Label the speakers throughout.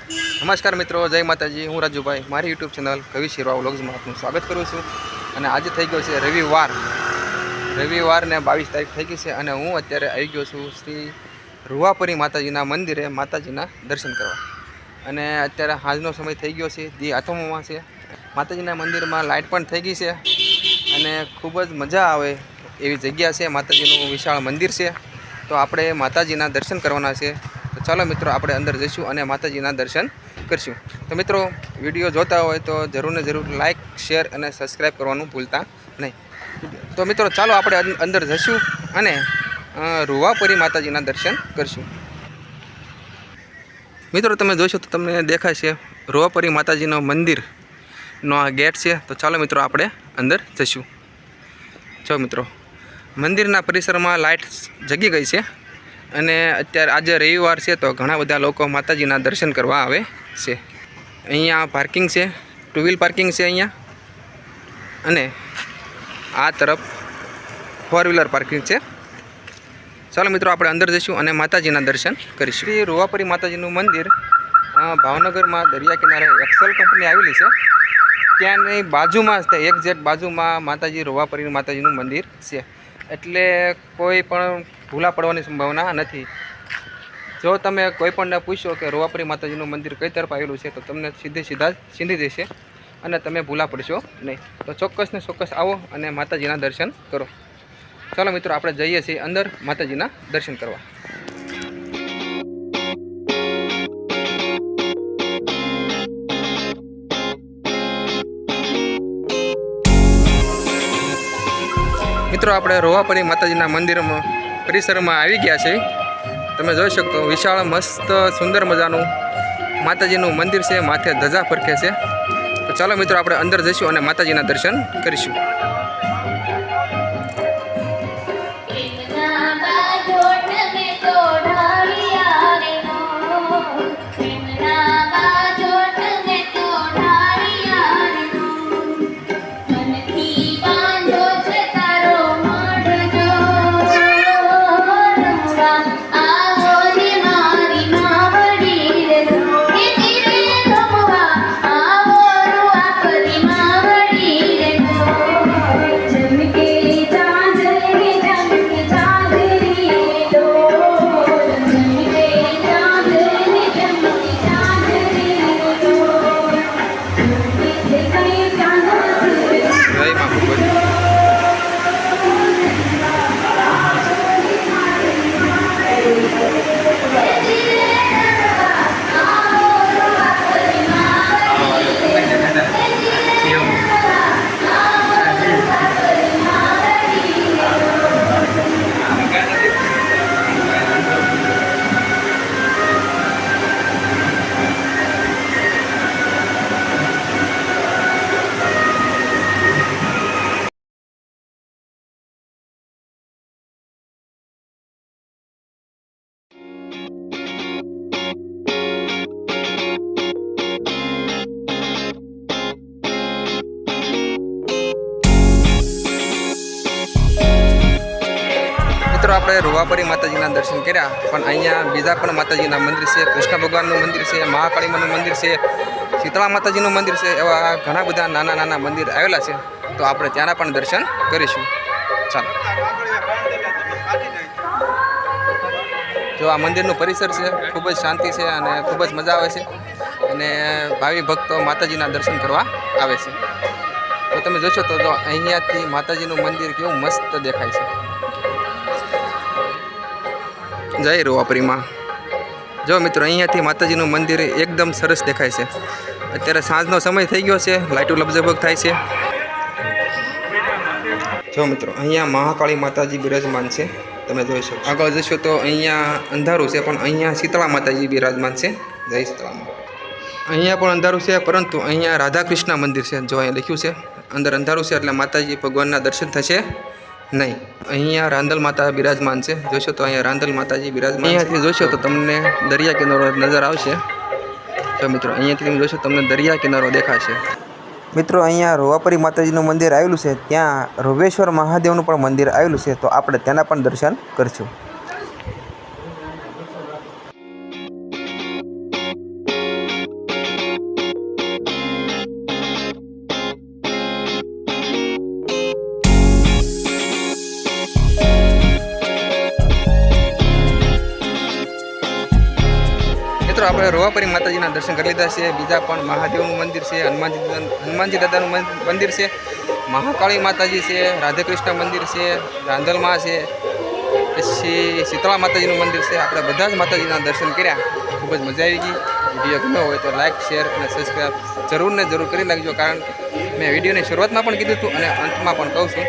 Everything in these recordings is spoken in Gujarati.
Speaker 1: નમસ્કાર મિત્રો, જય માતાજી। હું રાજુભાઈ, મારી યુટ્યુબ ચેનલ કવિ શિરવા વ્લોગ્સમાં આપનું સ્વાગત કરું છું। અને આજે થઈ ગયો છે રવિવારને 22 તારીખ થઈ ગઈ છે અને હું અત્યારે આવી ગયો છું શ્રી રૂવાપરી માતાજીના મંદિરે માતાજીના દર્શન કરવા। અને અત્યારે સાંજનો સમય થઈ ગયો છે, દી આથમવામાં છે। માતાજીના મંદિરમાં લાઇટ પણ થઈ ગઈ છે અને ખૂબ જ મજા આવે એવી જગ્યા છે। માતાજીનું વિશાળ મંદિર છે, તો આપણે માતાજીના દર્શન કરવાના છે। તો ચાલો મિત્રો, આપણે અંદર જઈશું અને માતાજીના દર્શન કરશું। તો મિત્રો, વિડીયો જોતા હોય તો જરૂર ને જરૂર લાઇક, શેર અને સબસ્ક્રાઈબ કરવાનું ભૂલતા નહીં। તો મિત્રો, ચાલો આપણે અંદર જઈશું અને રૂવાપરી માતાજીના દર્શન કરશું। મિત્રો, તમે જોશો તો તમને દેખાશે રૂવાપરી માતાજીનો મંદિરનો આ ગેટ છે। તો ચાલો મિત્રો, આપણે અંદર જઈશું। જો મિત્રો, મંદિરના પરિસરમાં લાઇટ જગી ગઈ છે અને અત્યારે આજે રવિવાર છે તો ઘણા બધા લોકો માતાજીના દર્શન કરવા આવે છે। અહીંયા પાર્કિંગ છે, 2 વ્હીલ પાર્કિંગ છે અહીંયા, અને આ તરફ 4 વ્હીલર પાર્કિંગ છે। ચાલો મિત્રો, આપણે અંદર જઈશું અને માતાજીના દર્શન કરીશું। શ્રી રૂવાપરી માતાજીનું મંદિર ભાવનગરમાં દરિયા કિનારે એક્સેલ કંપની આવેલી છે, ત્યાંની બાજુમાં જ એક્ઝેક્ટ બાજુમાં માતાજી રૂવાપરી માતાજીનું મંદિર છે, એટલે કોઈ પણ ભૂલા પડવાની સંભાવના નથી। જો તમે કોઈ પણને પૂછો કે રૂવાપરી માતાજીનું મંદિર કઈ તરફ આવેલું છે તો તમને સીધા ચીંધી દેશે અને તમે ભૂલા પડશો નહીં। તો ચોક્કસ ને ચોક્કસ આવો અને માતાજીના દર્શન કરો। ચાલો મિત્રો, આપણે જઈએ છીએ અંદર માતાજીના દર્શન કરવા। મિત્રો, આપણે રૂવાપરી માતાજીના મંદિરમાં પરિસરમાં આવી ગયા છે। તમે જોઈ શકો વિશાળ મસ્ત સુંદર મજાનું માતાજીનું મંદિર છે, માથે ધજા ફરકે છે। તો ચાલો મિત્રો, આપણે અંદર જઈશું અને માતાજીના દર્શન કરીશું। મિત્રો, આપણે રૂવાપરી માતાજીના દર્શન કર્યા, પણ અહીંયા બીજા પણ માતાજીના મંદિર છે, કૃષ્ણ ભગવાનનું મંદિર છે, મહાકાળીમાનું મંદિર છે, શીતળા માતાજીનું મંદિર છે, એવા ઘણા બધા નાના નાના મંદિર આવેલા છે। તો આપણે ત્યાંના પણ દર્શન કરીશું। ચાલો, જો આ મંદિરનું પરિસર છે, ખૂબ જ શાંતિ છે અને ખૂબ જ મજા આવે છે અને ભાવિ ભક્તો માતાજીના દર્શન કરવા આવે છે। તો તમે જોશો તો અહીંયાથી માતાજીનું મંદિર કેવું મસ્ત દેખાય છે। જય રૂવાપરીમાં। જો મિત્રો, અહીંયાથી માતાજીનું મંદિર એકદમ સરસ દેખાય છે। અત્યારે સાંજનો સમય થઈ ગયો છે, લાઇટો લગઝગ થાય છે। જો મિત્રો, અહીંયા મહાકાળી માતાજી બિરાજમાન છે, તમે જોઈ શકો। આગળ જશો તો અહીંયા અંધારું છે, પણ અહીંયા શીતળા માતાજી બિરાજમાન છે। જય શીતળામાં। અહીંયા પણ અંધારું છે, પરંતુ અહીંયા રાધા કૃષ્ણ મંદિર છે। જો અહીંયા લખ્યું છે અંદર અંધારું છે એટલે માતાજી ભગવાનના દર્શન થશે નહીં। અહીંયા રાંદલ માતા બિરાજમાન છે, જોશો તો અહીંયા રાંદલ માતાજી બિરાજમાન। અહીંયાથી જોશો તો તમને દરિયા કિનારો નજર આવશે। તો મિત્રો, અહીંયાથી તમે જોશો તમને દરિયા કિનારો દેખાશે। મિત્રો, અહીંયા રૂવાપરી માતાજીનું મંદિર આવેલું છે, ત્યાં રોવેશ્વર મહાદેવનું પણ મંદિર આવેલું છે, તો આપણે તેના પણ દર્શન કરીશું। મિત્રો આપણે રોવાપરી માતાજીના દર્શન કરી લીધા છે. બીજા પણ મહાદેવનું મંદિર છે, હનુમાનજી દાદાનું મંદિર છે, મહાકાળી માતાજી છે, રાધાકૃષ્ણ મંદિર છે, રાંદલમાં છે, પછી શીતળા માતાજીનું મંદિર છે. આપણે બધા જ માતાજીના દર્શન કર્યા. ખૂબ જ મજા આવી ગઈ. વિડીયો ગમ્યો હોય તો લાઇક, શેર અને સબસ્ક્રાઈબ જરૂર ને જરૂર કરી નાખજો. કારણ કે મેં વિડીયોની શરૂઆતમાં પણ કીધું હતું અને અંતમાં પણ કહું છું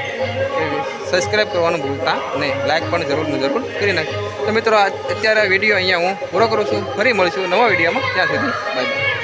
Speaker 1: કે સબસ્ક્રાઈબ કરવાનું ભૂલતા નહીં. લાઇક પણ જરૂર ને જરૂર કરી નાખજો. તો મિત્રો અત્યારે વિડીયો અહીંયા હું પૂરો કરું છું. ફરી મળીશું નવા વિડીયોમાં. ત્યાં સુધી બાય બાય.